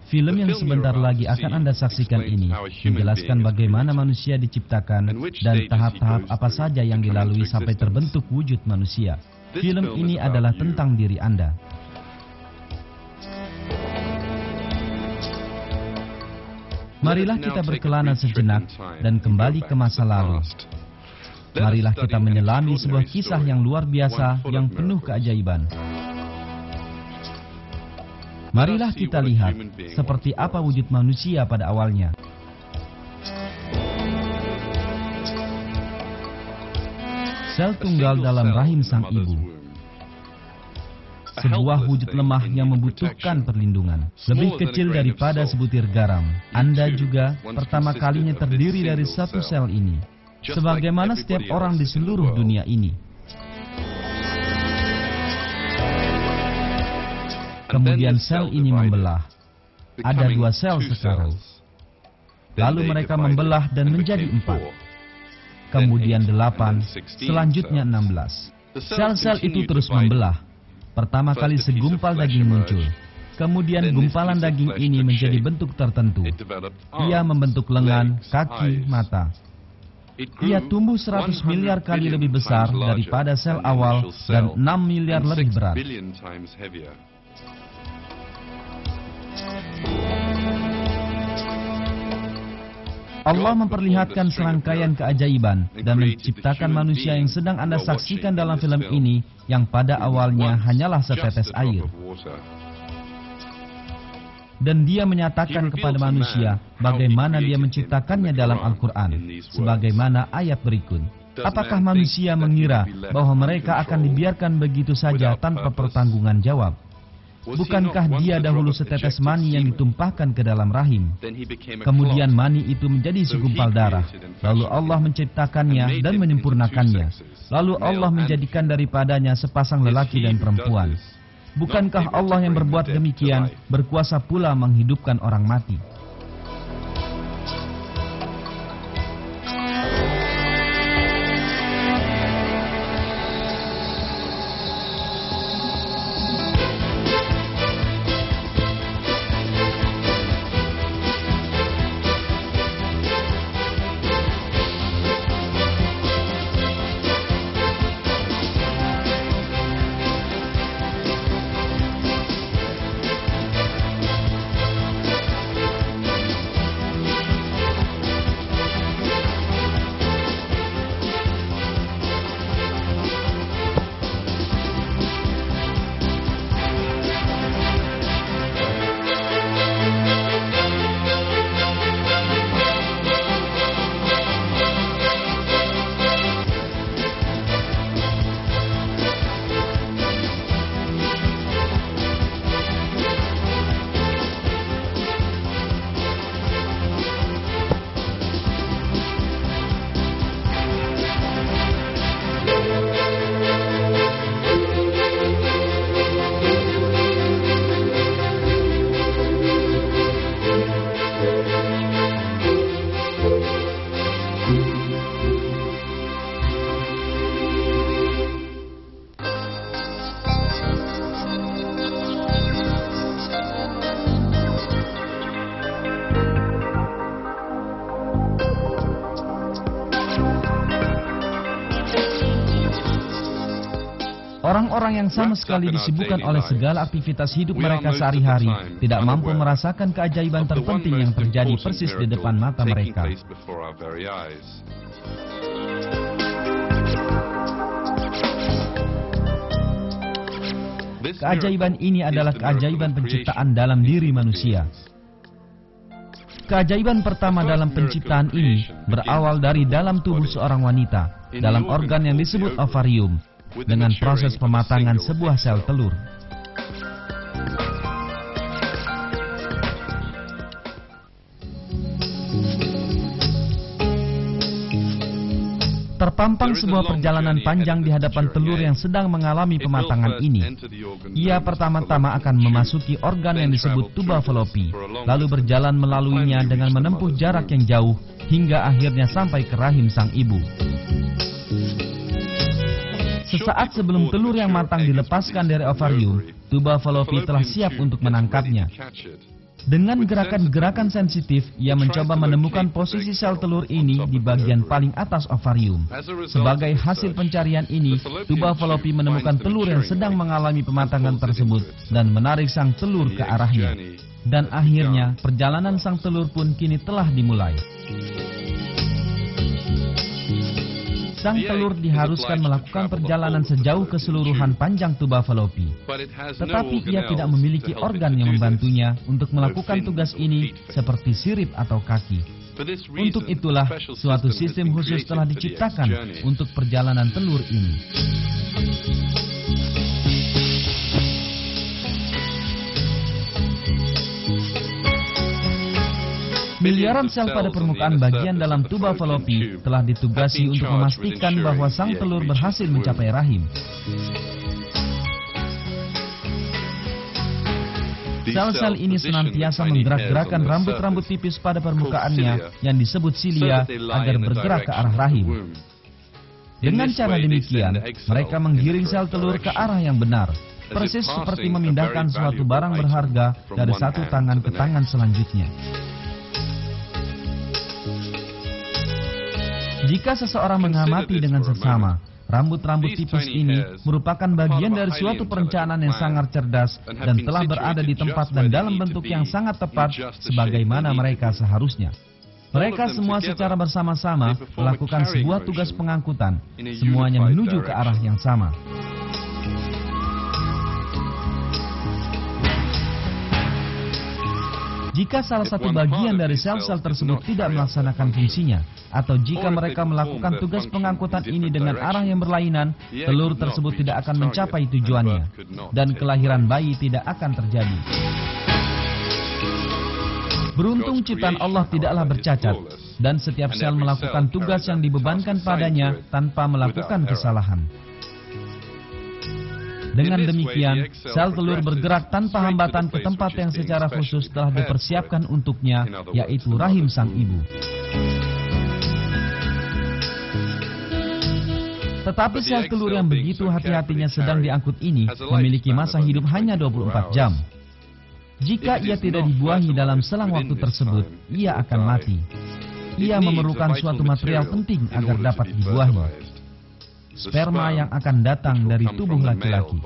Film yang sebentar lagi akan Anda saksikan ini menjelaskan bagaimana manusia diciptakan dan tahap-tahap apa saja yang dilalui sampai terbentuk wujud manusia. Film ini adalah tentang diri Anda. Marilah kita berkelana sejenak dan kembali ke masa lalu. Marilah kita menyelami sebuah kisah yang luar biasa yang penuh keajaiban. Marilah kita lihat seperti apa wujud manusia pada awalnya. Sel tunggal dalam rahim sang ibu. Sebuah wujud lemah yang membutuhkan perlindungan. Lebih kecil daripada sebutir garam. Anda juga pertama kalinya terdiri dari satu sel ini. Sebagaimana setiap orang di seluruh dunia ini. Kemudian sel ini membelah. Ada 2 sel sekarang. Lalu mereka membelah dan menjadi 4. Kemudian 8, selanjutnya 16. Sel-sel itu terus membelah. Pertama kali segumpal daging muncul. Kemudian gumpalan daging ini menjadi bentuk tertentu. Ia membentuk lengan, kaki, mata. Ia tumbuh 100 miliar kali lebih besar daripada sel awal dan 6 miliar lebih berat. Allah memperlihatkan serangkaian keajaiban dan menciptakan manusia yang sedang Anda saksikan dalam film ini yang pada awalnya hanyalah setetes air. Dan Dia menyatakan kepada manusia bagaimana Dia menciptakannya dalam Al-Quran, sebagaimana ayat berikut. Apakah manusia mengira bahwa mereka akan dibiarkan begitu saja tanpa pertanggungan jawab? Bukankah dia dahulu setetes mani yang ditumpahkan ke dalam rahim? Kemudian mani itu menjadi segumpal darah. Lalu Allah menciptakannya dan menyempurnakannya. Lalu Allah menjadikan daripadanya sepasang lelaki dan perempuan. Bukankah Allah yang berbuat demikian berkuasa pula menghidupkan orang mati? Orang-orang yang sama sekali disibukkan oleh segala aktivitas hidup mereka sehari-hari tidak mampu merasakan keajaiban terpenting yang terjadi persis di depan mata mereka. Keajaiban ini adalah keajaiban penciptaan dalam diri manusia. Keajaiban pertama dalam penciptaan ini berawal dari dalam tubuh seorang wanita, dalam organ yang disebut ovarium, dengan proses pematangan sebuah sel telur. Terpampang sebuah perjalanan panjang di hadapan telur yang sedang mengalami pematangan ini. Ia pertama-tama akan memasuki organ yang disebut tuba fallopi, lalu berjalan melaluinya dengan menempuh jarak yang jauh hingga akhirnya sampai ke rahim sang ibu. Sesaat sebelum telur yang matang dilepaskan dari ovarium, tuba fallopi telah siap untuk menangkapnya. Dengan gerakan-gerakan sensitif, ia mencoba menemukan posisi sel telur ini di bagian paling atas ovarium. Sebagai hasil pencarian ini, tuba Fallopi menemukan telur yang sedang mengalami pematangan tersebut dan menarik sang telur ke arahnya. Dan akhirnya, perjalanan sang telur pun kini telah dimulai. Sang telur diharuskan melakukan perjalanan sejauh keseluruhan panjang tuba Fallopi. Tetapi ia tidak memiliki organ yang membantunya untuk melakukan tugas ini seperti sirip atau kaki. Untuk itulah, suatu sistem khusus telah diciptakan untuk perjalanan telur ini. Miliaran sel pada permukaan bagian dalam tuba Fallopi telah ditugasi untuk memastikan bahwa sang telur berhasil mencapai rahim. Sel-sel ini senantiasa menggerak-gerakkan rambut-rambut tipis pada permukaannya yang disebut silia agar bergerak ke arah rahim. Dengan cara demikian, mereka menggiring sel telur ke arah yang benar, persis seperti memindahkan suatu barang berharga dari satu tangan ke tangan selanjutnya. Jika seseorang mengamati dengan seksama, rambut-rambut tipis ini merupakan bagian dari suatu perencanaan yang sangat cerdas dan telah berada di tempat dan dalam bentuk yang sangat tepat sebagaimana mereka seharusnya. Mereka semua secara bersama-sama melakukan sebuah tugas pengangkutan, semuanya menuju ke arah yang sama. Jika salah satu bagian dari sel-sel tersebut tidak melaksanakan fungsinya, atau jika mereka melakukan tugas pengangkutan ini dengan arah yang berlainan, telur tersebut tidak akan mencapai tujuannya, dan kelahiran bayi tidak akan terjadi. Beruntung ciptaan Allah tidaklah bercacat, dan setiap sel melakukan tugas yang dibebankan padanya tanpa melakukan kesalahan. Dengan demikian, sel telur bergerak tanpa hambatan ke tempat yang secara khusus telah dipersiapkan untuknya, yaitu rahim sang ibu. Tetapi sel telur yang begitu hati-hatinya sedang diangkut ini memiliki masa hidup hanya 24 jam. Jika ia tidak dibuahi dalam selang waktu tersebut, ia akan mati. Ia memerlukan suatu material penting agar dapat dibuahi. Sperma yang akan datang dari tubuh laki-laki.